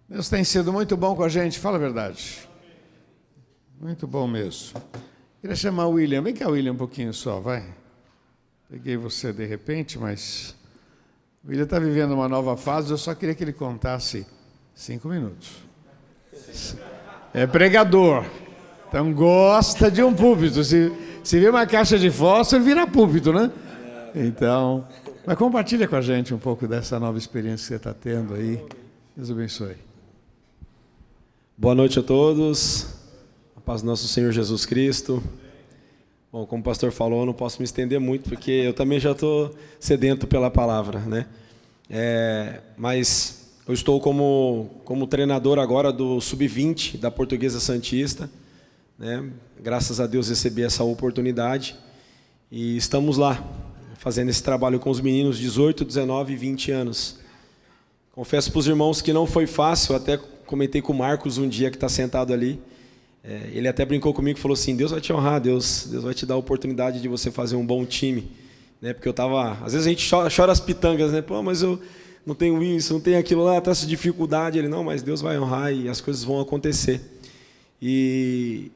Deus tem sido muito bom com a gente, fala a verdade. Muito bom mesmo. Queria chamar o William. Vem cá, William, um pouquinho só, vai. Peguei você de repente, mas o William está vivendo uma nova fase, eu só queria que ele contasse 5 minutos. É pregador, então gosta de um púlpito. Se vê uma caixa de fósforo, vira púlpito, né? Então, mas compartilha com a gente um pouco dessa nova experiência que você está tendo aí. Deus abençoe. Boa noite a todos. A paz do nosso Senhor Jesus Cristo. Bom, como o pastor falou, eu não posso me estender muito, porque eu também já estou sedento pela palavra, né? Mas eu estou como treinador agora do Sub-20 da Portuguesa Santista, né? Graças a Deus recebi essa oportunidade e estamos lá, fazendo esse trabalho com os meninos de 18, 19 e 20 anos. Confesso para os irmãos que não foi fácil, até comentei com o Marcos um dia que está sentado ali. Ele até brincou comigo e falou assim, Deus vai te honrar, Deus vai te dar a oportunidade de você fazer um bom time. Né? Porque eu estava... Às vezes a gente chora as pitangas, né? Pô, mas eu não tenho isso, não tenho aquilo lá, está essa dificuldade. Ele, não, mas Deus vai honrar e as coisas vão acontecer. E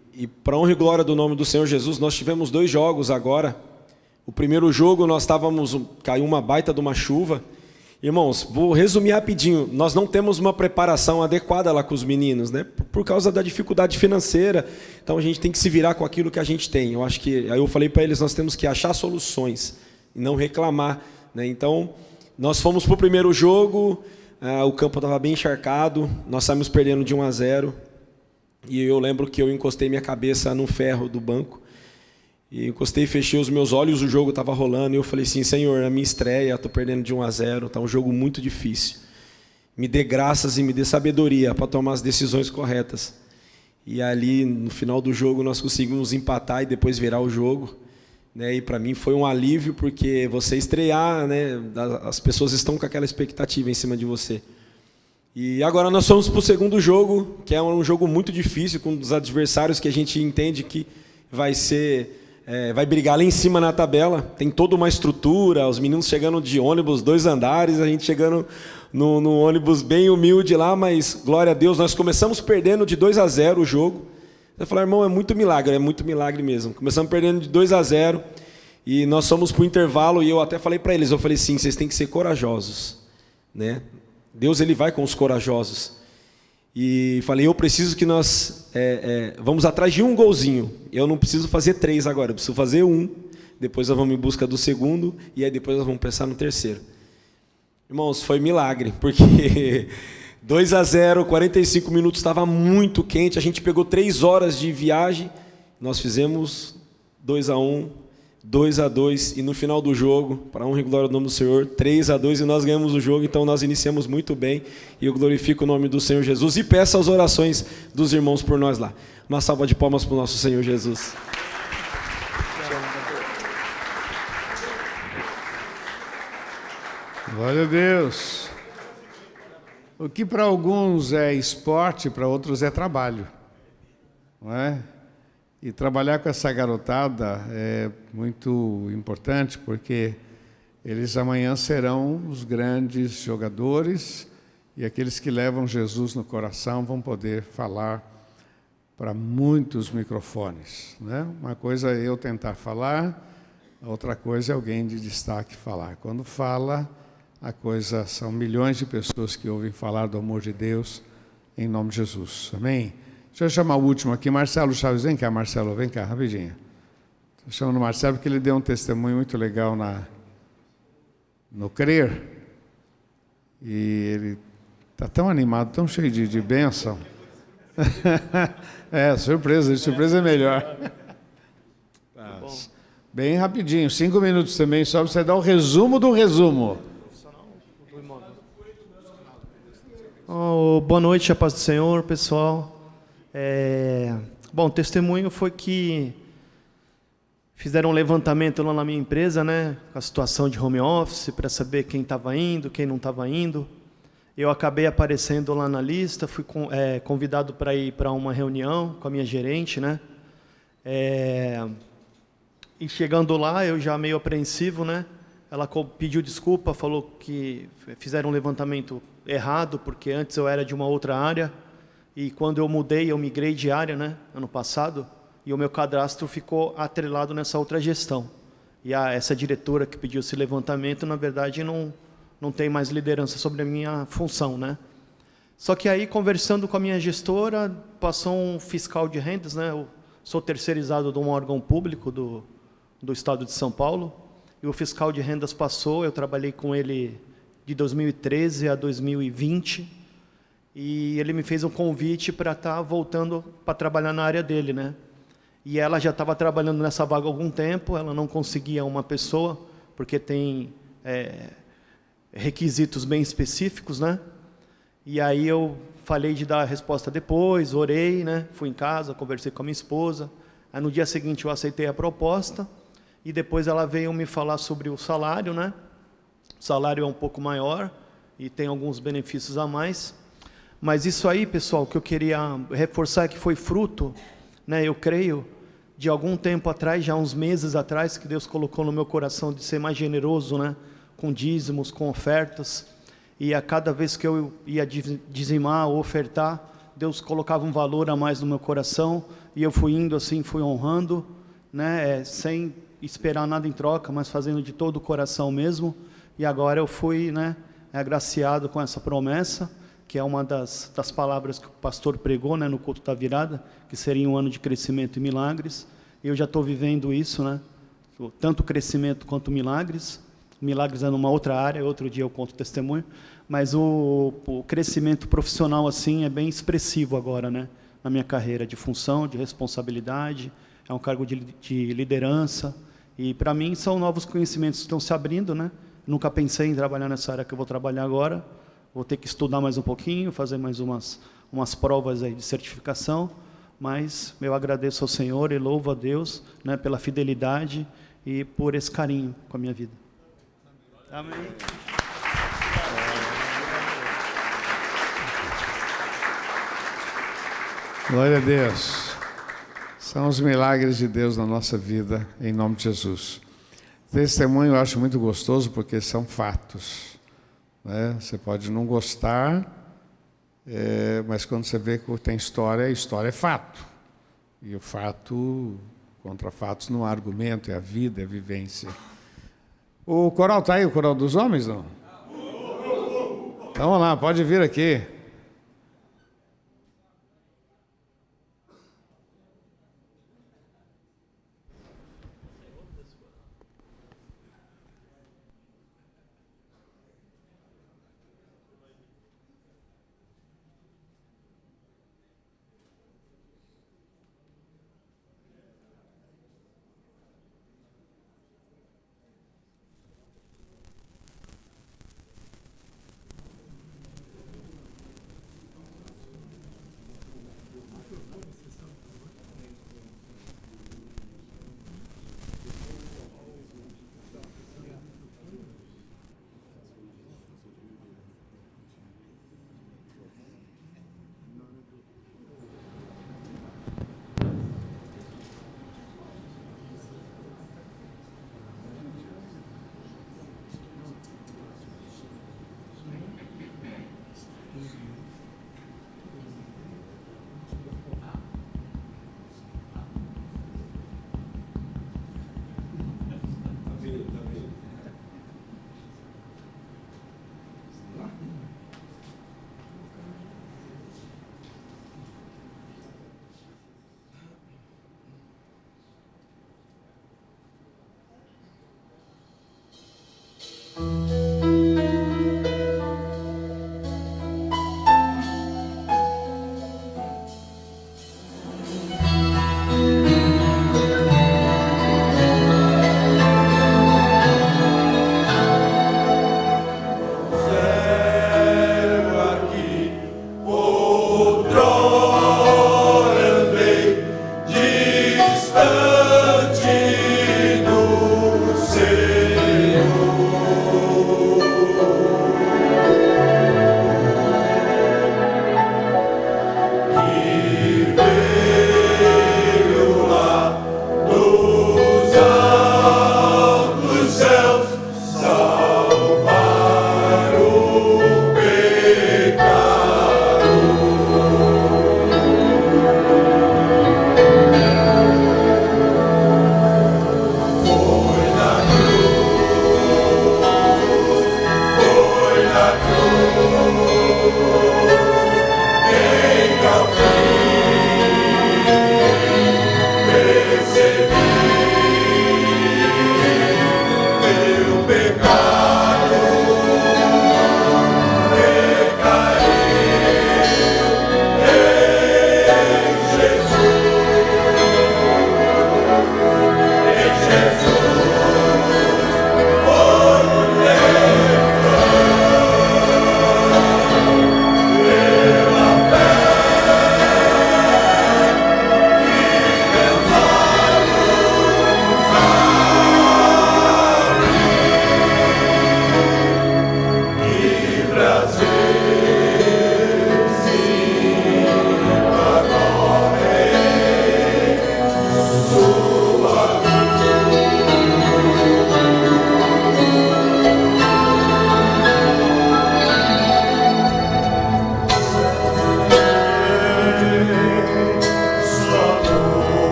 para honra e glória do nome do Senhor Jesus, nós tivemos 2 jogos agora. O primeiro jogo caiu uma baita de uma chuva. Irmãos, vou resumir rapidinho. Nós não temos uma preparação adequada lá com os meninos, né? Por causa da dificuldade financeira. Então a gente tem que se virar com aquilo que a gente tem. Eu acho que, aí eu falei para eles, nós temos que achar soluções e não reclamar, né? Então, nós fomos para o primeiro jogo, o campo estava bem encharcado, nós saímos perdendo de 1-0. E eu lembro que eu encostei minha cabeça no ferro do banco. E encostei e fechei os meus olhos, o jogo estava rolando, e eu falei assim, Senhor, a minha estreia, estou perdendo de 1-0, está um jogo muito difícil. Me dê graças e me dê sabedoria para tomar as decisões corretas. E ali, no final do jogo, nós conseguimos empatar e depois virar o jogo. Né? E para mim foi um alívio, porque você estrear, né? As pessoas estão com aquela expectativa em cima de você. E agora nós fomos para o segundo jogo, que é um jogo muito difícil, com os adversários que a gente entende que vai brigar lá em cima na tabela, tem toda uma estrutura, os meninos chegando de ônibus 2 andares, a gente chegando no ônibus bem humilde lá, mas glória a Deus, nós começamos perdendo de 2-0 o jogo. Eu falei, irmão, é muito milagre mesmo. Começamos perdendo de 2-0 e nós fomos para o intervalo e eu até falei para eles, eu falei sim, vocês têm que ser corajosos, né? Deus ele vai com os corajosos. E falei, eu preciso que nós vamos atrás de um golzinho. Eu não preciso fazer 3 agora, eu preciso fazer 1. Depois nós vamos em busca do segundo e aí depois nós vamos pensar no terceiro. Irmãos, foi milagre, porque 2-0, 45 minutos, estava muito quente. A gente pegou 3 horas de viagem, nós fizemos 2-1, 2-2 e no final do jogo, para a honra e glória do nome do Senhor, 3-2 e nós ganhamos o jogo, então nós iniciamos muito bem e eu glorifico o nome do Senhor Jesus e peço as orações dos irmãos por nós lá. Uma salva de palmas para o nosso Senhor Jesus. Glória a Deus. O que para alguns é esporte, para outros é trabalho, não é? E trabalhar com essa garotada é muito importante, porque eles amanhã serão os grandes jogadores e aqueles que levam Jesus no coração vão poder falar para muitos microfones, né? Uma coisa é eu tentar falar, a outra coisa é alguém de destaque falar. Quando fala, a coisa são milhões de pessoas que ouvem falar do amor de Deus em nome de Jesus. Amém? Deixa eu chamar o último aqui, Marcelo Chaves. Vem cá, Marcelo, vem cá, rapidinho. Estou chamando o Marcelo porque ele deu um testemunho muito legal no Crer. E ele está tão animado, tão cheio de bênção. Surpresa, de surpresa é melhor. Tá. Bem rapidinho, 5 minutos também, só para você dar o resumo do resumo. Boa noite, a paz do Senhor, pessoal. Bom, o testemunho foi que fizeram um levantamento lá na minha empresa, né, com a situação de home office, para saber quem estava indo, quem não estava indo. Eu acabei aparecendo lá na lista, fui convidado para ir para uma reunião com a minha gerente, né? E chegando lá, eu já meio apreensivo, né? Ela pediu desculpa, falou que fizeram um levantamento errado, porque antes eu era de uma outra área, e quando eu mudei, eu migrei de área, né, ano passado, e o meu cadastro ficou atrelado nessa outra gestão. E essa diretora que pediu esse levantamento, na verdade, não tem mais liderança sobre a minha função, né? Só que aí, conversando com a minha gestora, passou um fiscal de rendas, né? Eu sou terceirizado de um órgão público do Estado de São Paulo, e o fiscal de rendas passou, eu trabalhei com ele de 2013 a 2020, e ele me fez um convite para estar voltando para trabalhar na área dele, né? E ela já estava trabalhando nessa vaga há algum tempo, ela não conseguia uma pessoa, porque tem requisitos bem específicos, né? E aí eu falei de dar a resposta depois, orei, né? Fui em casa, conversei com a minha esposa. Aí no dia seguinte eu aceitei a proposta, e depois ela veio me falar sobre o salário, né? O salário é um pouco maior e tem alguns benefícios a mais. Mas isso aí, pessoal, que eu queria reforçar é que foi fruto, né, eu creio, de algum tempo atrás, já uns meses atrás, que Deus colocou no meu coração de ser mais generoso, né, com dízimos, com ofertas. E a cada vez que eu ia dizimar ou ofertar, Deus colocava um valor a mais no meu coração, e eu fui indo assim, fui honrando, né, sem esperar nada em troca, mas fazendo de todo o coração mesmo. E agora eu fui, né, agraciado com essa promessa, que é uma das palavras que o pastor pregou, né, no culto da virada, que seria um ano de crescimento e milagres. Eu já estou vivendo isso, né, tanto crescimento quanto milagres. Milagres é numa outra área, outro dia eu conto testemunho, mas o crescimento profissional assim é bem expressivo agora, né, na minha carreira, de função, de responsabilidade, é um cargo de liderança, e para mim são novos conhecimentos que estão se abrindo, né. Nunca pensei em trabalhar nessa área que eu vou trabalhar agora. Vou ter que estudar mais um pouquinho, fazer mais umas provas aí de certificação, mas eu agradeço ao Senhor e louvo a Deus, né, pela fidelidade e por esse carinho com a minha vida. Amém. Glória a Deus. São os milagres de Deus na nossa vida, em nome de Jesus. Testemunho eu acho muito gostoso porque são fatos. Você pode não gostar, mas quando você vê que tem história, a história é fato. E o fato, contra fatos, não há argumento, é a vida, é a vivência. O coral está aí, o coral dos homens, não? Então vamos lá, pode vir aqui.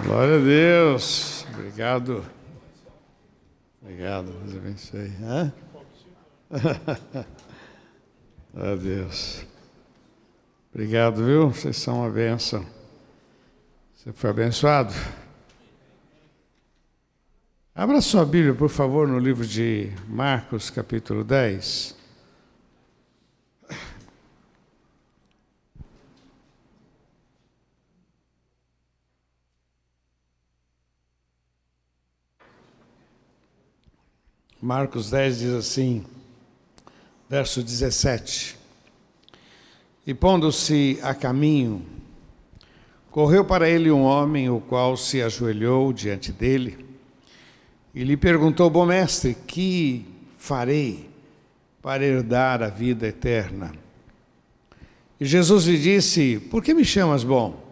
Glória a Deus. Obrigado. Obrigado. Deus abençoe. Glória a Deus. Obrigado, viu? Vocês são uma bênção. Você foi abençoado? Abra sua Bíblia, por favor, no livro de Marcos, capítulo 10. Marcos 10 diz assim, verso 17. E pondo-se a caminho, correu para ele um homem, o qual se ajoelhou diante dele, e lhe perguntou: Bom mestre, que farei para herdar a vida eterna? E Jesus lhe disse: Por que me chamas bom?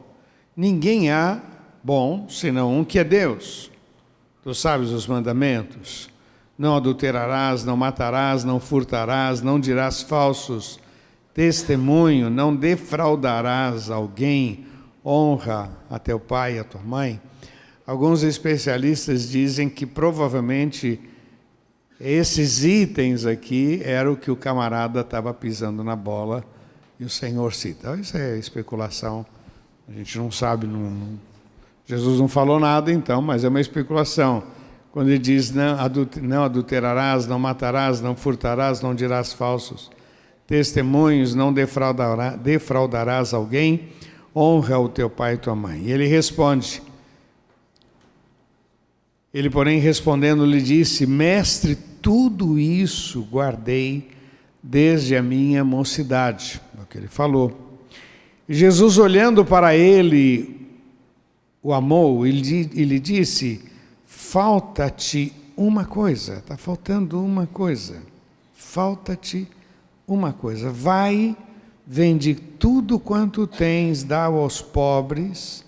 Ninguém há bom, senão um que é Deus. Tu sabes os mandamentos: não adulterarás, não matarás, não furtarás, não dirás falsos testemunho, não defraudarás alguém, honra a teu pai e a tua mãe. Alguns especialistas dizem que provavelmente esses itens aqui eram o que o camarada estava pisando na bola e o Senhor cita. Isso é especulação, a gente não sabe, Jesus não falou nada então, mas é uma especulação. Quando ele diz: não adulterarás, não matarás, não furtarás, não dirás falsos testemunhos, não defraudarás alguém, honra o teu pai e tua mãe. E ele responde, ele porém respondendo lhe disse: Mestre, tudo isso guardei desde a minha mocidade. É o que ele falou. E Jesus, olhando para ele, o amou e lhe disse: falta-te uma coisa, está faltando uma coisa, falta-te uma coisa. Vai, vende tudo quanto tens, dá aos pobres,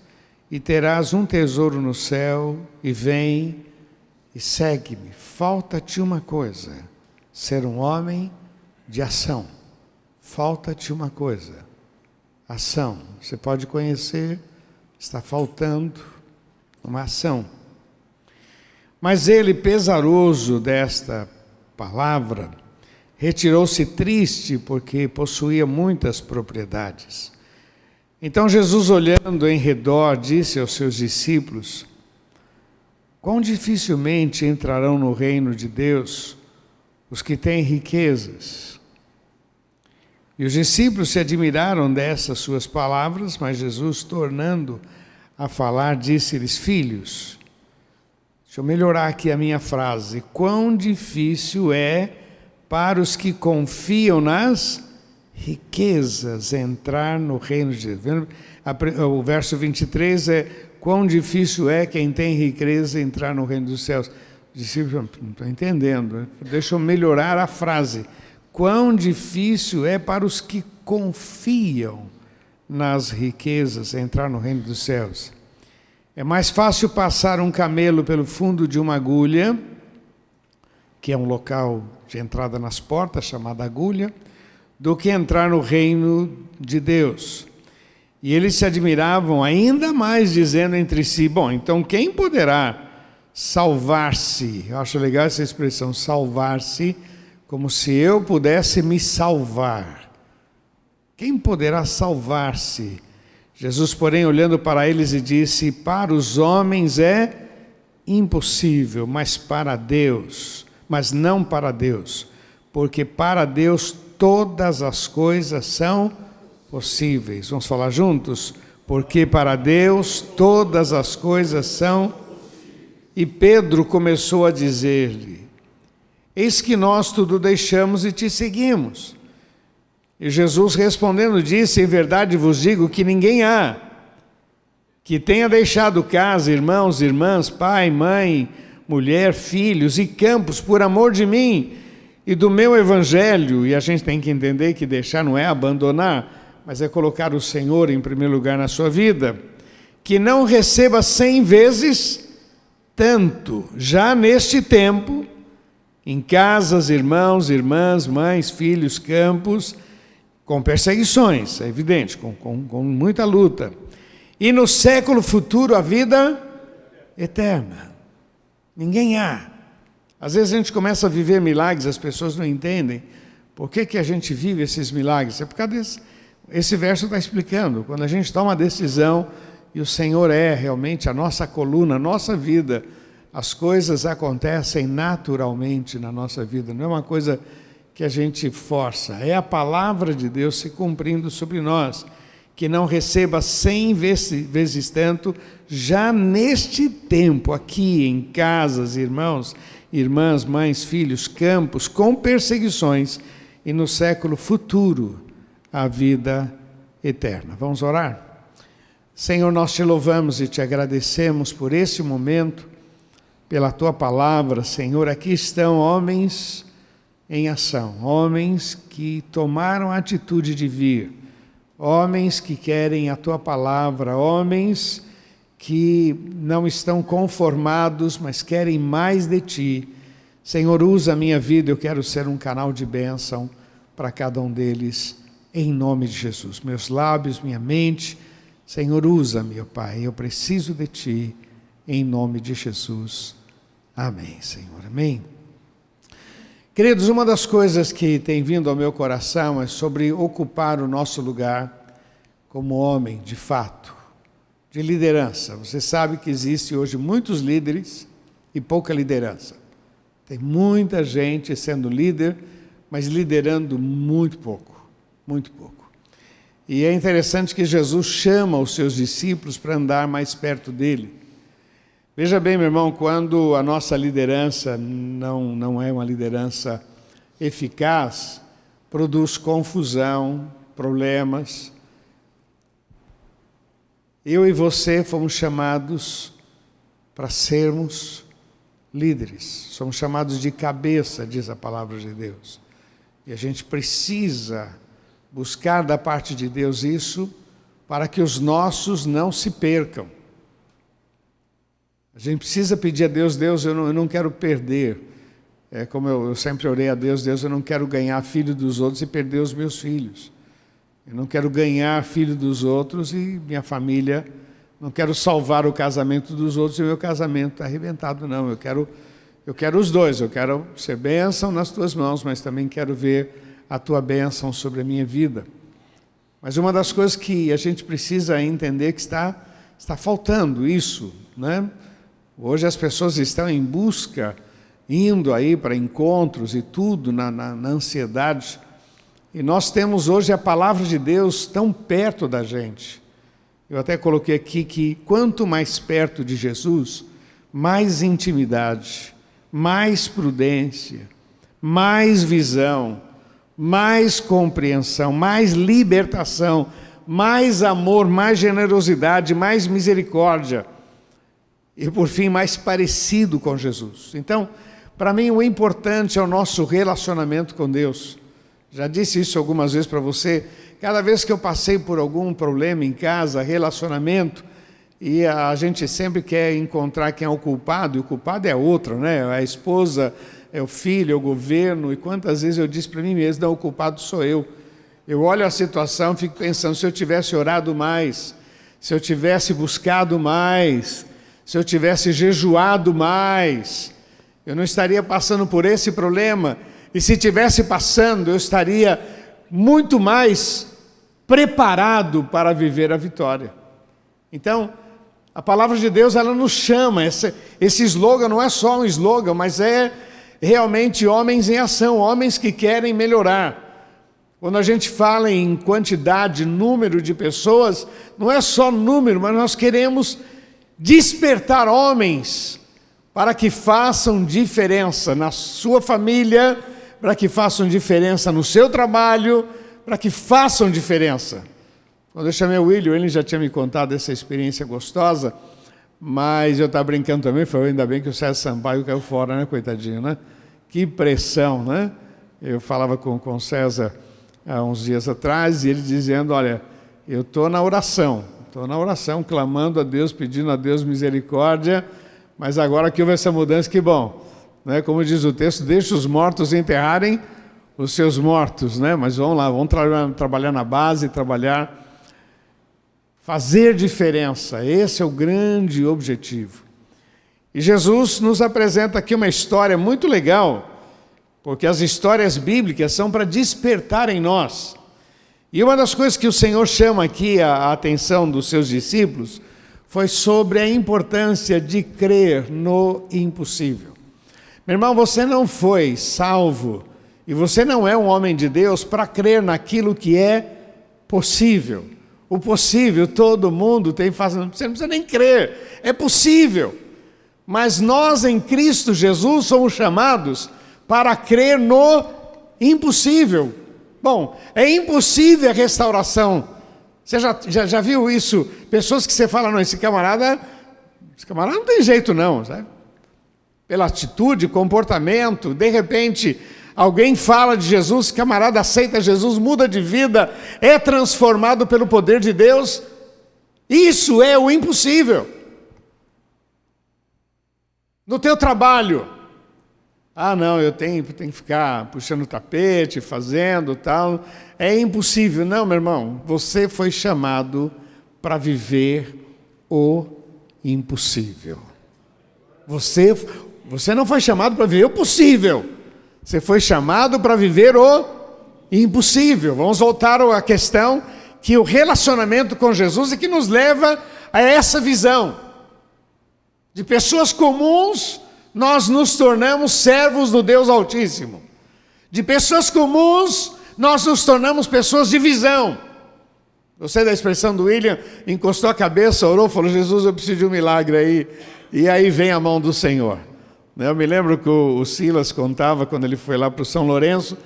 e terás um tesouro no céu, e vem e segue-me. Falta-te uma coisa, ser um homem de ação. Falta-te uma coisa, ação. Você pode conhecer, está faltando uma ação. Mas ele, pesaroso desta palavra, retirou-se triste, porque possuía muitas propriedades. Então Jesus, olhando em redor, disse aos seus discípulos: quão dificilmente entrarão no reino de Deus os que têm riquezas. E os discípulos se admiraram dessas suas palavras, mas Jesus, tornando a falar, disse-lhes: filhos, deixa eu melhorar aqui a minha frase, quão difícil é para os que confiam nas riquezas entrar no reino de Deus. O verso 23 é: quão difícil é quem tem riqueza entrar no reino dos céus. Os discípulos não estão entendendo. Deixa eu melhorar a frase. Quão difícil é para os que confiam nas riquezas entrar no reino dos céus. É mais fácil passar um camelo pelo fundo de uma agulha, que é um local de entrada nas portas, chamada agulha, do que entrar no reino de Deus. E eles se admiravam ainda mais, dizendo entre si: bom, então quem poderá salvar-se? Eu acho legal essa expressão, salvar-se, como se eu pudesse me salvar. Quem poderá salvar-se? Jesus, porém, olhando para eles, e disse: para os homens é impossível, mas não para Deus, porque para Deus todas as coisas são possíveis. Vamos falar juntos? Porque para Deus todas as coisas são. E Pedro começou a dizer-lhe: eis que nós tudo deixamos e te seguimos. E Jesus respondendo disse: em verdade vos digo que ninguém há que tenha deixado casa, irmãos, irmãs, pai, mãe, mulher, filhos e campos por amor de mim e do meu evangelho. E a gente tem que entender que deixar não é abandonar, mas é colocar o Senhor em primeiro lugar na sua vida, que não receba 100 vezes tanto, já neste tempo, em casas, irmãos, irmãs, mães, filhos, campos, com perseguições, é evidente, com muita luta. E no século futuro a vida eterna. Ninguém há. Às vezes a gente começa a viver milagres, as pessoas não entendem por que a gente vive esses milagres. É por causa desse... Esse verso está explicando. Quando a gente toma uma decisão e o Senhor é realmente a nossa coluna, a nossa vida, as coisas acontecem naturalmente na nossa vida. Não é uma coisa que a gente força. É a palavra de Deus se cumprindo sobre nós. Que não receba 100 vezes tanto, já neste tempo, aqui em casas, irmãos, irmãs, mães, filhos, campos, com perseguições, e no século futuro, a vida eterna. Vamos orar? Senhor, nós te louvamos e te agradecemos por esse momento, pela tua palavra, Senhor. Aqui estão homens em ação, homens que tomaram a atitude de vir, homens que querem a tua palavra, homens que não estão conformados, mas querem mais de ti. Senhor, usa a minha vida, eu quero ser um canal de bênção para cada um deles, em nome de Jesus. Meus lábios, minha mente, Senhor, usa-me, ó Pai, eu preciso de ti, em nome de Jesus. Amém, Senhor, amém. Queridos, uma das coisas que tem vindo ao meu coração é sobre ocupar o nosso lugar como homem, de fato, de liderança. Você sabe que existe hoje muitos líderes e pouca liderança. Tem muita gente sendo líder, mas liderando muito pouco, muito pouco. E é interessante que Jesus chama os seus discípulos para andar mais perto dele. Veja bem, meu irmão, quando a nossa liderança não é uma liderança eficaz, produz confusão, problemas. Eu e você fomos chamados para sermos líderes. Somos chamados de cabeça, diz a palavra de Deus. E a gente precisa buscar da parte de Deus isso para que os nossos não se percam. A gente precisa pedir a Deus, Deus, eu não quero perder. É como eu sempre orei a Deus, Deus, eu não quero ganhar filho dos outros e perder os meus filhos. Eu não quero ganhar filho dos outros e minha família, não quero salvar o casamento dos outros e o meu casamento está arrebentado, não. Eu quero os dois, eu quero ser bênção nas tuas mãos, mas também quero ver a tua bênção sobre a minha vida. Mas uma das coisas que a gente precisa entender que está faltando isso, né? Hoje as pessoas estão em busca, indo aí para encontros e tudo, na ansiedade. E nós temos hoje a palavra de Deus tão perto da gente. Eu até coloquei aqui que quanto mais perto de Jesus, mais intimidade, mais prudência, mais visão, mais compreensão, mais libertação, mais amor, mais generosidade, mais misericórdia. E, por fim, mais parecido com Jesus. Então, para mim, o importante é o nosso relacionamento com Deus. Já disse isso algumas vezes para você. Cada vez que eu passei por algum problema em casa, relacionamento, e a gente sempre quer encontrar quem é o culpado, e o culpado é outro, né? É a esposa, é o filho, é o governo. E quantas vezes eu disse para mim mesmo, não, o culpado sou eu. Eu olho a situação e fico pensando, se eu tivesse orado mais, se eu tivesse buscado mais, se eu tivesse jejuado mais, eu não estaria passando por esse problema. E se estivesse passando, eu estaria muito mais preparado para viver a vitória. Então, a palavra de Deus, ela nos chama. Esse slogan não é só um slogan, mas é realmente homens em ação, homens que querem melhorar. Quando a gente fala em quantidade, número de pessoas, não é só número, mas nós queremos despertar homens para que façam diferença na sua família, para que façam diferença no seu trabalho, para que façam diferença. Quando eu chamei o William, ele já tinha me contado essa experiência gostosa, mas eu estava brincando também, foi ainda bem que o César Sampaio caiu fora, né, coitadinho, né? Que pressão, né? Eu falava com o César há uns dias atrás, e ele dizendo, olha, eu estou na oração, clamando a Deus, pedindo a Deus misericórdia, mas agora que houve essa mudança, que bom. Né? Como diz o texto, deixa os mortos enterrarem os seus mortos, né? Mas vamos lá, vamos trabalhar na base, fazer diferença, esse é o grande objetivo. E Jesus nos apresenta aqui uma história muito legal, porque as histórias bíblicas são para despertar em nós. E uma das coisas que o Senhor chama aqui a atenção dos seus discípulos foi sobre a importância de crer no impossível. Meu irmão, você não foi salvo e você não é um homem de Deus para crer naquilo que é possível. O possível todo mundo tem fazendo, você não precisa nem crer, é possível. Mas nós em Cristo Jesus somos chamados para crer no impossível. Bom, é impossível a restauração. Você já viu isso? Pessoas que você fala, não, esse camarada não tem jeito não, sabe? Pela atitude, comportamento, de repente alguém fala de Jesus, camarada aceita Jesus, muda de vida, é transformado pelo poder de Deus. Isso é o impossível. No teu trabalho, não, eu tenho que ficar puxando o tapete, fazendo tal, é impossível. Não, meu irmão, você foi chamado para viver o impossível. Você não foi chamado para viver o possível, você foi chamado para viver o impossível. Vamos voltar à questão que o relacionamento com Jesus é que nos leva a essa visão. De pessoas comuns, nós nos tornamos servos do Deus Altíssimo. De pessoas comuns, nós nos tornamos pessoas de visão. Gostei da expressão do William, encostou a cabeça, orou, falou, Jesus, eu preciso de um milagre aí. E aí vem a mão do Senhor. Eu me lembro que o Silas contava, quando ele foi lá para o São Lourenço,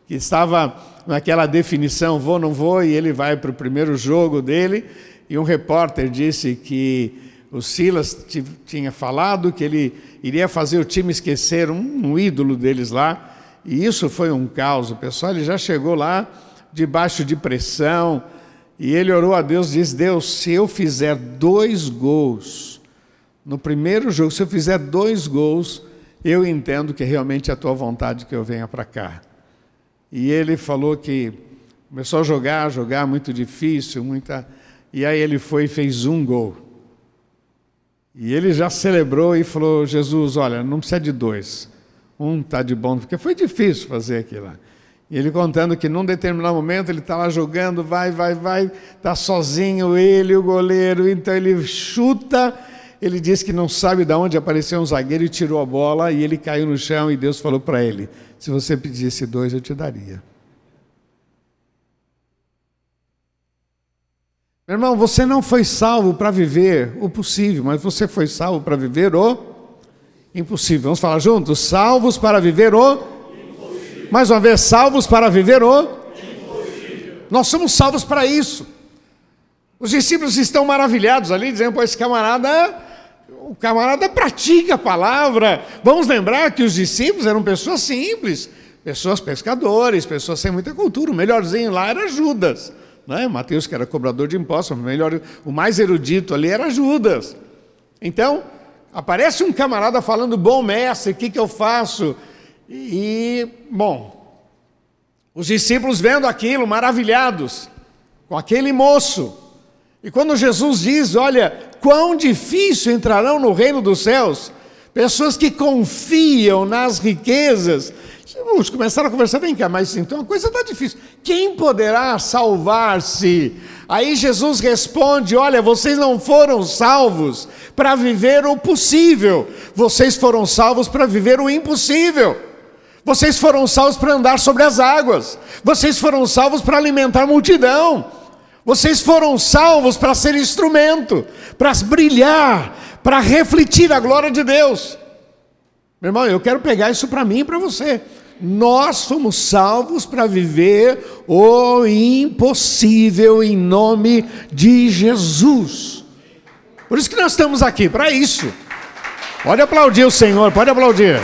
que estava naquela definição, vou, não vou, e ele vai para o primeiro jogo dele, e um repórter disse que o Silas tinha falado que ele iria fazer o time esquecer um ídolo deles lá, e isso foi um caos. O pessoal ele já chegou lá debaixo de pressão, e ele orou a Deus, disse, Deus, se eu fizer 2 gols, no primeiro jogo, se eu fizer 2 gols, eu entendo que realmente é a tua vontade que eu venha para cá. E ele falou que começou a jogar muito difícil, e aí ele foi e fez 1 gol. E ele já celebrou e falou, Jesus, olha, não precisa de 2. 1 está de bom, porque foi difícil fazer aquilo lá. E ele contando que num determinado momento ele está lá jogando, vai, está sozinho ele, o goleiro, então ele chuta, ele disse que não sabe de onde apareceu um zagueiro e tirou a bola, e ele caiu no chão e Deus falou para ele, se você pedisse 2 eu te daria. Meu irmão, você não foi salvo para viver o possível, mas você foi salvo para viver o impossível. Vamos falar juntos? Salvos para viver o impossível. Mais uma vez, salvos para viver o impossível. Nós somos salvos para isso. Os discípulos estão maravilhados ali, dizendo, pô, o camarada pratica a palavra. Vamos lembrar que os discípulos eram pessoas simples, pessoas pescadores, pessoas sem muita cultura. O melhorzinho lá era Judas. Mateus, que era cobrador de impostos, o mais erudito ali era Judas. Então, aparece um camarada falando, bom mestre, o que eu faço? Os discípulos vendo aquilo, maravilhados, com aquele moço. E quando Jesus diz, olha, quão difícil entrarão no reino dos céus, pessoas que confiam nas riquezas, começaram a conversar, vem cá, mas então a coisa está difícil. Quem poderá salvar-se? Aí Jesus responde, olha, vocês não foram salvos para viver o possível. Vocês foram salvos para viver o impossível. Vocês foram salvos para andar sobre as águas. Vocês foram salvos para alimentar a multidão. Vocês foram salvos para ser instrumento, para brilhar, para refletir a glória de Deus. Meu irmão, eu quero pegar isso para mim e para você. Nós fomos salvos para viver o impossível em nome de Jesus. Por isso que nós estamos aqui, para isso. Pode aplaudir o Senhor, pode aplaudir.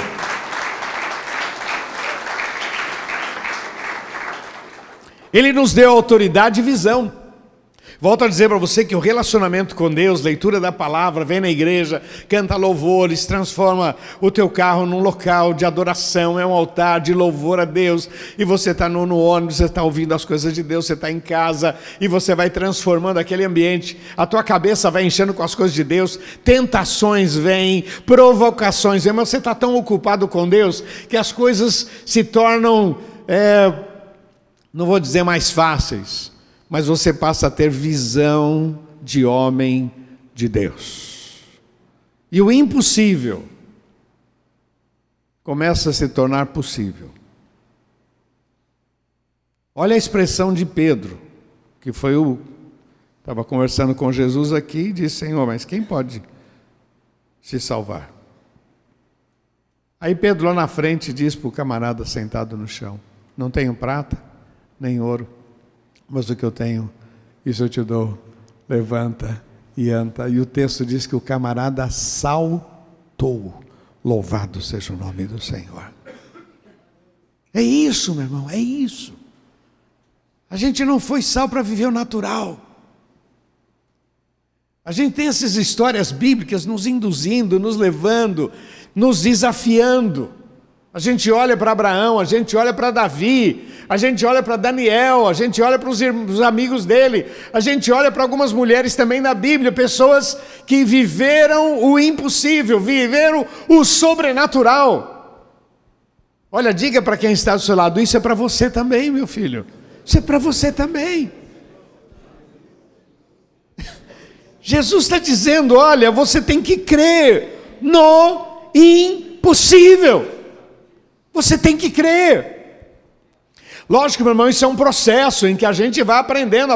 Ele nos deu autoridade e visão. Volto a dizer para você que o relacionamento com Deus, leitura da palavra, vem na igreja, canta louvores, transforma o teu carro num local de adoração, é um altar de louvor a Deus, e você está no ônibus, você está ouvindo as coisas de Deus, você está em casa, e você vai transformando aquele ambiente, a tua cabeça vai enchendo com as coisas de Deus, tentações vêm, provocações vêm, mas você está tão ocupado com Deus, que as coisas se tornam, não vou dizer mais fáceis, mas você passa a ter visão de homem de Deus. E o impossível começa a se tornar possível. Olha a expressão de Pedro, que foi estava conversando com Jesus aqui e disse: Senhor, mas quem pode se salvar? Aí Pedro lá na frente diz para o camarada sentado no chão: não tenho prata, nem ouro, mas o que eu tenho, isso eu te dou, levanta e anda. E o texto diz que o camarada saltou, louvado seja o nome do Senhor. É isso, meu irmão, é isso. A gente não foi salvo para viver o natural. A gente tem essas histórias bíblicas nos induzindo, nos levando, nos desafiando. A gente olha para Abraão, a gente olha para Davi, a gente olha para Daniel, a gente olha para os amigos dele, a gente olha para algumas mulheres também na Bíblia, pessoas que viveram o impossível, viveram o sobrenatural. Olha, diga para quem está do seu lado: isso é para você também, meu filho, isso é para você também. Jesus está dizendo: olha, você tem que crer no impossível. Você tem que crer. Lógico, meu irmão, isso é um processo em que a gente vai aprendendo,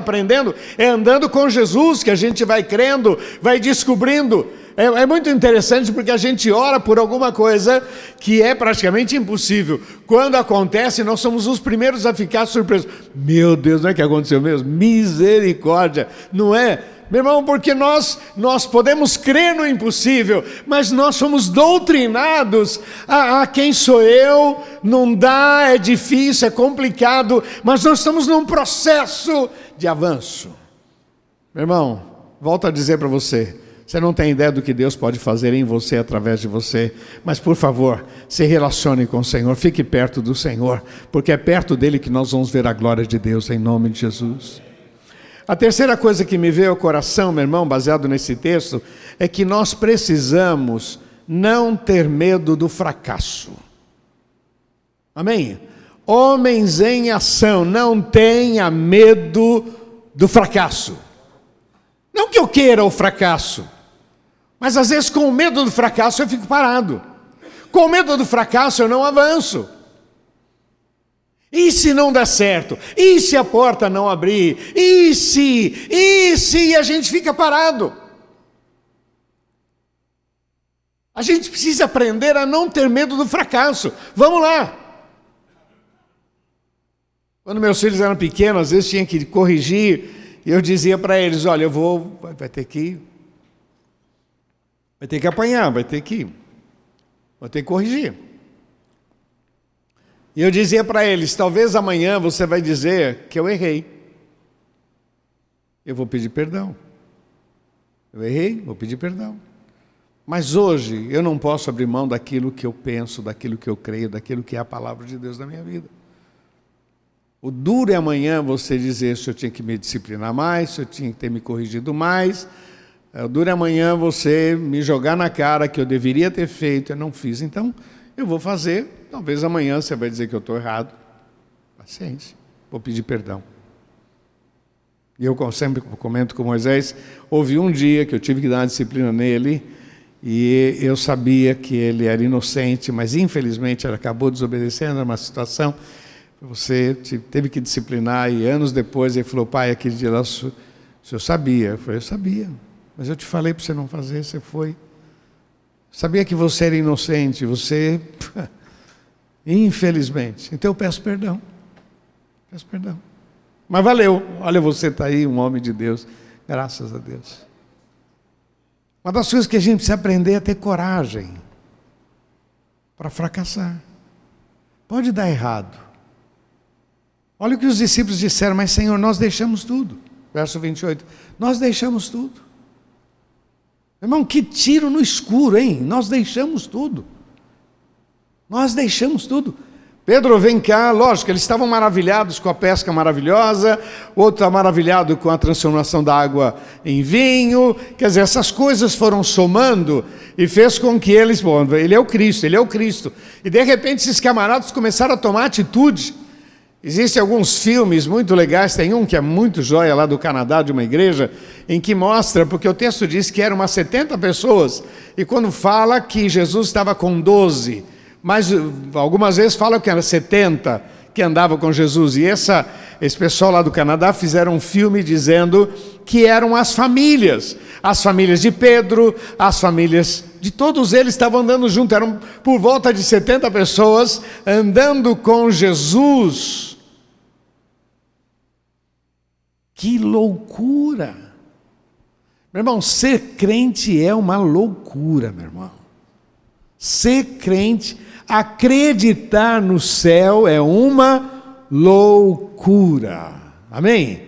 é andando com Jesus que a gente vai crendo, vai descobrindo. É muito interessante porque a gente ora por alguma coisa que é praticamente impossível. Quando acontece, nós somos os primeiros a ficar surpresos. Meu Deus, não é que aconteceu mesmo? Misericórdia, não é? Meu irmão, porque nós podemos crer no impossível, mas nós somos doutrinados quem sou eu, não dá, é difícil, é complicado, mas nós estamos num processo de avanço. Meu irmão, volto a dizer para você, você não tem ideia do que Deus pode fazer em você, através de você, mas por favor, se relacione com o Senhor, fique perto do Senhor, porque é perto dele que nós vamos ver a glória de Deus, em nome de Jesus. A terceira coisa que me veio ao coração, meu irmão, baseado nesse texto, é que nós precisamos não ter medo do fracasso. Amém? Homens em ação, não tenha medo do fracasso. Não que eu queira o fracasso, mas às vezes com o medo do fracasso eu fico parado. Com o medo do fracasso eu não avanço. E se não der certo? E se a porta não abrir? E se a gente fica parado? A gente precisa aprender a não ter medo do fracasso. Vamos lá. Quando meus filhos eram pequenos, às vezes tinha que corrigir, e eu dizia para eles: olha, vai ter que apanhar, vou ter que corrigir. E eu dizia para eles: talvez amanhã você vai dizer que eu errei. Eu vou pedir perdão. Eu errei, vou pedir perdão. Mas hoje eu não posso abrir mão daquilo que eu penso, daquilo que eu creio, daquilo que é a palavra de Deus na minha vida. O duro é amanhã você dizer se eu tinha que me disciplinar mais, se eu tinha que ter me corrigido mais. O duro é amanhã você me jogar na cara que eu deveria ter feito, eu não fiz. Então, eu vou fazer. Talvez amanhã você vai dizer que eu estou errado. Paciência, vou pedir perdão. E eu sempre comento com Moisés, houve um dia que eu tive que dar uma disciplina nele, e eu sabia que ele era inocente, mas infelizmente ele acabou desobedecendo a uma situação. Você teve que disciplinar, e anos depois ele falou: pai, aquele dia lá, o senhor sabia? Eu falei: eu sabia, mas eu te falei para você não fazer, você foi. Sabia que você era inocente, você... Infelizmente. Então eu peço perdão. Peço perdão. Mas valeu. Olha, você está aí, um homem de Deus. Graças a Deus. Uma das coisas que a gente precisa aprender é a ter coragem para fracassar. Pode dar errado. Olha o que os discípulos disseram: mas Senhor, nós deixamos tudo. verso 28. Nós deixamos tudo. Irmão, que tiro no escuro, hein? Nós deixamos tudo. Nós deixamos tudo. Pedro, vem cá, lógico, eles estavam maravilhados com a pesca maravilhosa, outro está maravilhado com a transformação da água em vinho, quer dizer, essas coisas foram somando e fez com que eles, bom, ele é o Cristo, e de repente esses camaradas começaram a tomar atitude. Existem alguns filmes muito legais, tem um que é muito joia lá do Canadá, de uma igreja, em que mostra, porque o texto diz que eram umas 70 pessoas, e quando fala que Jesus estava com 12, mas algumas vezes falam que eram 70 que andavam com Jesus. E esse pessoal lá do Canadá fizeram um filme dizendo que eram as famílias de Pedro, as famílias de todos eles estavam andando juntos. Eram por volta de 70 pessoas andando com Jesus. Que loucura! Meu irmão, ser crente é uma loucura, meu irmão. Ser crente, acreditar no céu é uma loucura. Amém?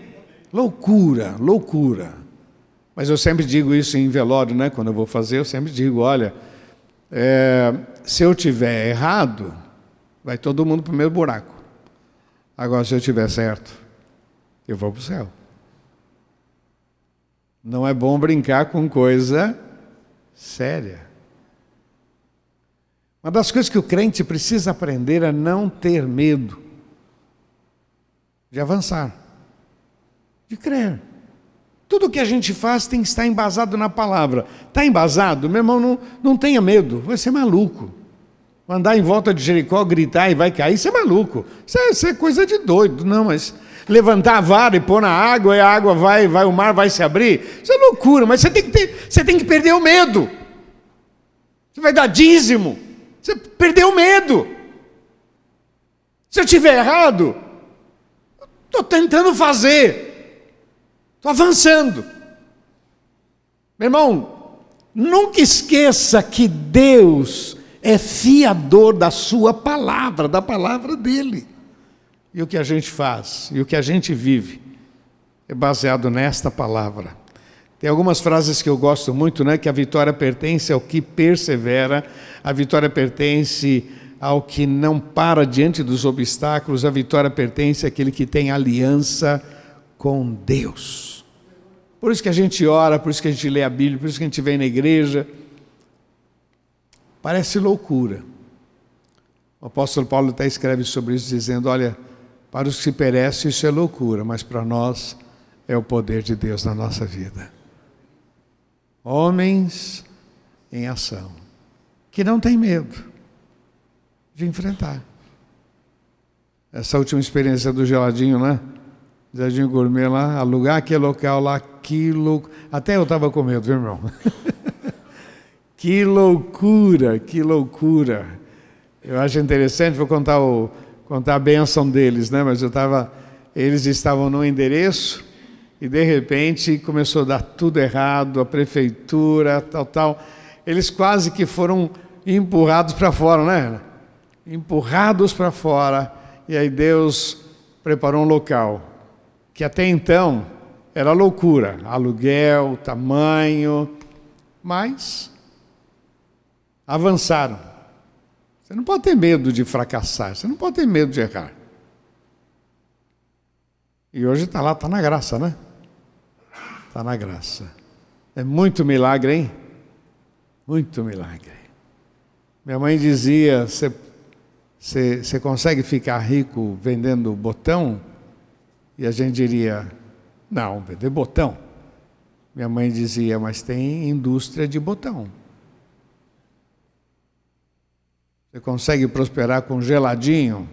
Loucura, loucura. Mas eu sempre digo isso em velório, né? Quando eu vou fazer, eu sempre digo, olha, se eu tiver errado, vai todo mundo para o mesmo buraco. Agora, se eu tiver certo, eu vou para o céu. Não é bom brincar com coisa séria. Uma das coisas que o crente precisa aprender é não ter medo de avançar, de crer. Tudo que a gente faz tem que estar embasado na palavra. Está embasado? Meu irmão, não tenha medo, vai ser maluco. Andar em volta de Jericó, gritar e vai cair, isso é maluco. Isso é coisa de doido. Não, mas levantar a vara e pôr na água, e a água vai, o mar vai se abrir, isso é loucura. Mas você tem que perder o medo. Você vai dar dízimo. Você perdeu o medo. Se eu estiver errado, estou tentando fazer, estou avançando. Meu irmão, nunca esqueça que Deus é fiador da sua palavra, da palavra dele. E o que a gente faz, e o que a gente vive, é baseado nesta palavra. Tem algumas frases que eu gosto muito, né? Que a vitória pertence ao que persevera, a vitória pertence ao que não para diante dos obstáculos, a vitória pertence àquele que tem aliança com Deus. Por isso que a gente ora, por isso que a gente lê a Bíblia, por isso que a gente vem na igreja. Parece loucura. O apóstolo Paulo até escreve sobre isso, dizendo, olha, para os que perecem isso é loucura, mas para nós é o poder de Deus na nossa vida. Homens em ação, que não tem medo de enfrentar. Essa última experiência do geladinho, né? Geladinho gourmet lá, alugar aquele local lá, até eu estava com medo, viu, irmão? Que loucura, que loucura. Eu acho interessante, vou contar a bênção deles, né? Mas eles estavam no endereço, e de repente começou a dar tudo errado, a prefeitura, tal. Eles quase que foram empurrados para fora, né? Empurrados para fora. E aí Deus preparou um local, que até então era loucura. Aluguel, tamanho, mas avançaram. Você não pode ter medo de fracassar, você não pode ter medo de errar. E hoje está lá, está na graça, né? Está na graça. É muito milagre, hein? Muito milagre. Minha mãe dizia, você consegue ficar rico vendendo botão? E a gente diria, não, vender botão. Minha mãe dizia, mas tem indústria de botão. Você consegue prosperar com geladinho?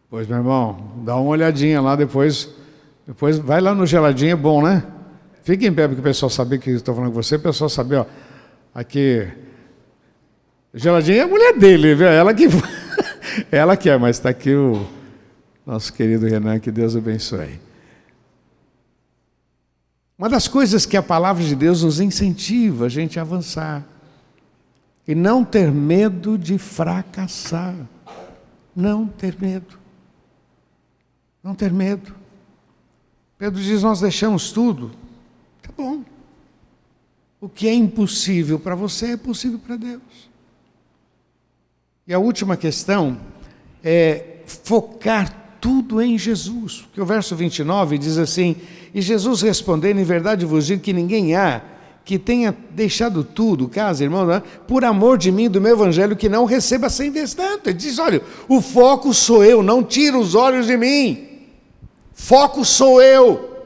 Pois, meu irmão, dá uma olhadinha lá depois vai lá no geladinho, é bom, né? Fique em pé para o pessoal saber que estou falando com você, o pessoal saber, ó, aqui, geladinho é a mulher dele, viu? Ela que é, mas está aqui o nosso querido Renan, que Deus abençoe. Uma das coisas que a palavra de Deus nos incentiva a gente a avançar e não ter medo de fracassar, não ter medo. Não ter medo. Pedro diz, nós deixamos tudo. Tá bom. O que é impossível para você é possível para Deus. E a última questão é focar tudo em Jesus. Porque o verso 29 diz assim, e Jesus respondendo, em verdade vos digo que ninguém há que tenha deixado tudo, casa, irmão, né, por amor de mim, do meu evangelho, que não receba 100 vezes tanto. Ele diz, olha, o foco sou eu, não tira os olhos de mim. Foco sou eu.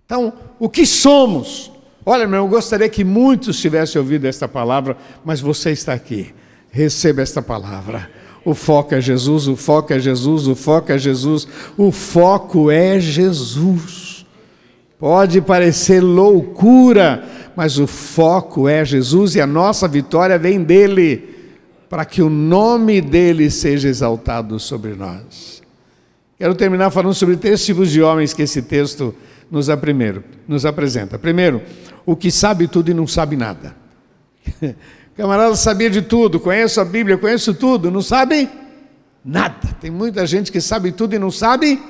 Então, o que somos? Olha, meu, eu gostaria que muitos tivessem ouvido esta palavra, mas você está aqui. Receba esta palavra. O foco é Jesus, o foco é Jesus, o foco é Jesus. O foco é Jesus. Pode parecer loucura, mas o foco é Jesus e a nossa vitória vem dele, para que o nome dele seja exaltado sobre nós. Quero terminar falando sobre 3 tipos de homens que esse texto nos apresenta. Primeiro, o que sabe tudo e não sabe nada. O camarada sabia de tudo, conheço a Bíblia, conheço tudo, não sabe nada. Tem muita gente que sabe tudo e não sabe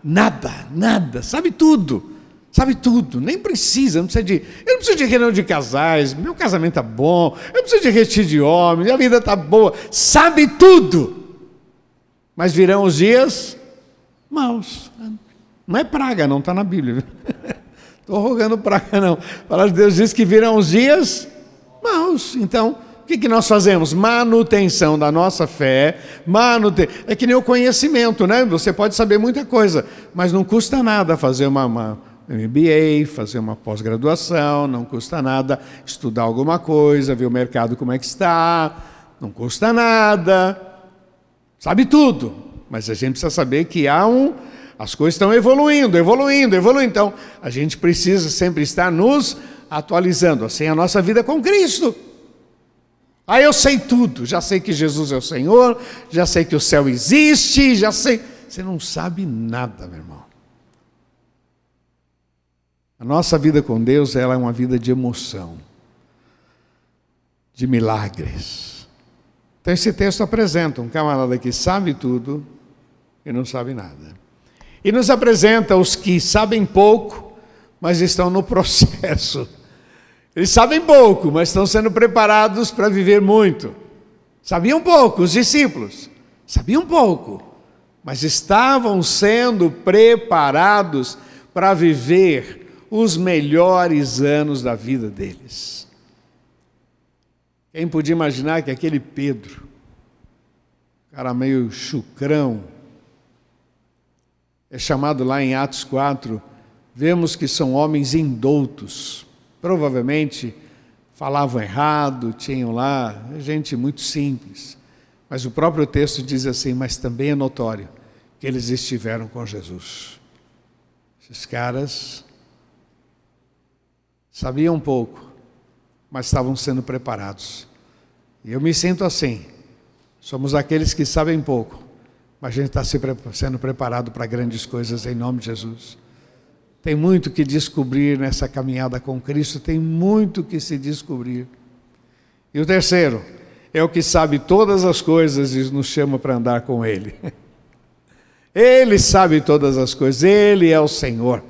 nada, sabe tudo. Sabe tudo, nem precisa, eu não preciso de reunião de casais, meu casamento está bom, eu não preciso de retiro de homens, minha vida está boa, sabe tudo. Mas virão os dias maus. Não é praga, não está na Bíblia. Estou rogando praga, não. A palavra de Deus diz que virão os dias maus. Então, o que nós fazemos? Manutenção da nossa fé. É que nem o conhecimento, né? Você pode saber muita coisa, mas não custa nada fazer uma MBA, fazer uma pós-graduação, não custa nada estudar alguma coisa, ver o mercado como é que está, não custa nada. Sabe tudo, mas a gente precisa saber que as coisas estão evoluindo. Então, a gente precisa sempre estar nos atualizando, assim a nossa vida com Cristo. Aí eu sei tudo, já sei que Jesus é o Senhor, já sei que o céu existe, já sei. Você não sabe nada, meu irmão. A nossa vida com Deus, ela é uma vida de emoção, de milagres. Então esse texto apresenta um camarada que sabe tudo e não sabe nada. E nos apresenta os que sabem pouco, mas estão no processo. Eles sabem pouco, mas estão sendo preparados para viver muito. Sabiam pouco, os discípulos. Sabiam pouco, mas estavam sendo preparados para viver os melhores anos da vida deles. Quem podia imaginar que aquele Pedro, cara meio chucrão, é chamado lá em Atos 4, vemos que são homens indoutos, provavelmente falavam errado, tinham lá gente muito simples, mas o próprio texto diz assim, mas também é notório que eles estiveram com Jesus. Esses caras sabiam pouco, mas estavam sendo preparados. E eu me sinto assim. Somos aqueles que sabem pouco, mas a gente está sendo preparado para grandes coisas em nome de Jesus. Tem muito que descobrir nessa caminhada com Cristo, tem muito que se descobrir. E o terceiro é o que sabe todas as coisas e nos chama para andar com Ele. Ele sabe todas as coisas, Ele é o Senhor.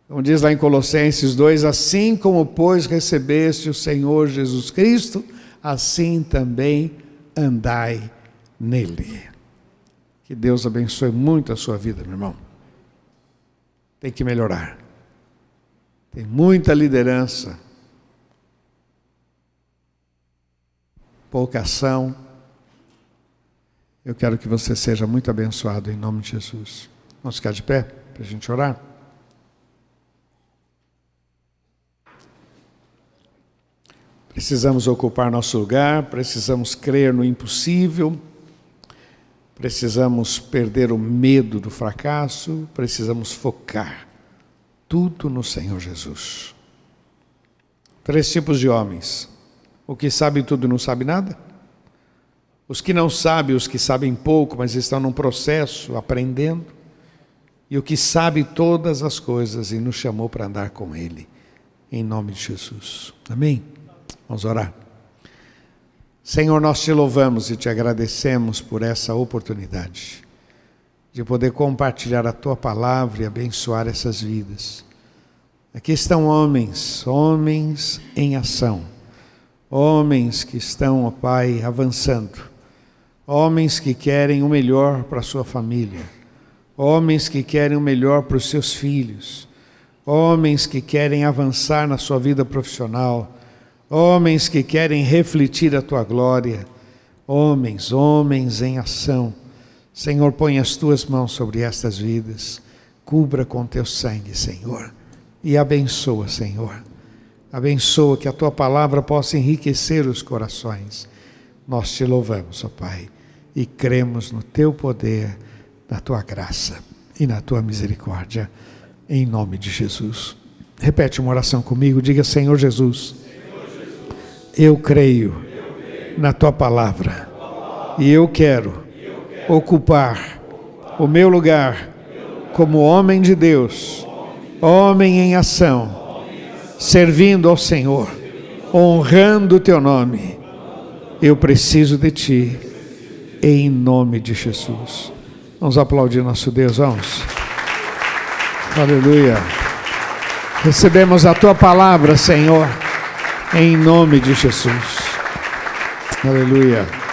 Como diz lá em Colossenses 2, assim como, pois, recebeste o Senhor Jesus Cristo, assim também andai nele. Que Deus abençoe muito a sua vida, meu irmão. Tem que melhorar. Tem muita liderança, pouca ação. Eu quero que você seja muito abençoado em nome de Jesus. Vamos ficar de pé para a gente orar? Precisamos ocupar nosso lugar, precisamos crer no impossível, precisamos perder o medo do fracasso, precisamos focar tudo no Senhor Jesus. 3 tipos de homens: o que sabe tudo e não sabe nada, os que não sabem, os que sabem pouco, mas estão num processo aprendendo, e o que sabe todas as coisas e nos chamou para andar com Ele, em nome de Jesus. Amém? Vamos orar. Senhor, nós te louvamos e te agradecemos por essa oportunidade de poder compartilhar a tua palavra e abençoar essas vidas. Aqui estão homens em ação, homens que estão, ó Pai, avançando, homens que querem o melhor para a sua família, homens que querem o melhor para os seus filhos, homens que querem avançar na sua vida profissional, homens que querem refletir a tua glória, homens em ação. Senhor, põe as tuas mãos sobre estas vidas, cubra com teu sangue, Senhor, e abençoa, Senhor. Abençoa que a tua palavra possa enriquecer os corações. Nós te louvamos, ó Pai, e cremos no teu poder, na tua graça e na tua misericórdia, em nome de Jesus. Repete uma oração comigo, diga: Senhor Jesus, eu creio na tua palavra e eu quero ocupar o meu lugar como homem de Deus, homem em ação, servindo ao Senhor, honrando o teu nome. Eu preciso de ti, em nome de Jesus. Vamos aplaudir nosso Deus, vamos. Aleluia. Recebemos a tua palavra, Senhor, em nome de Jesus. Aleluia.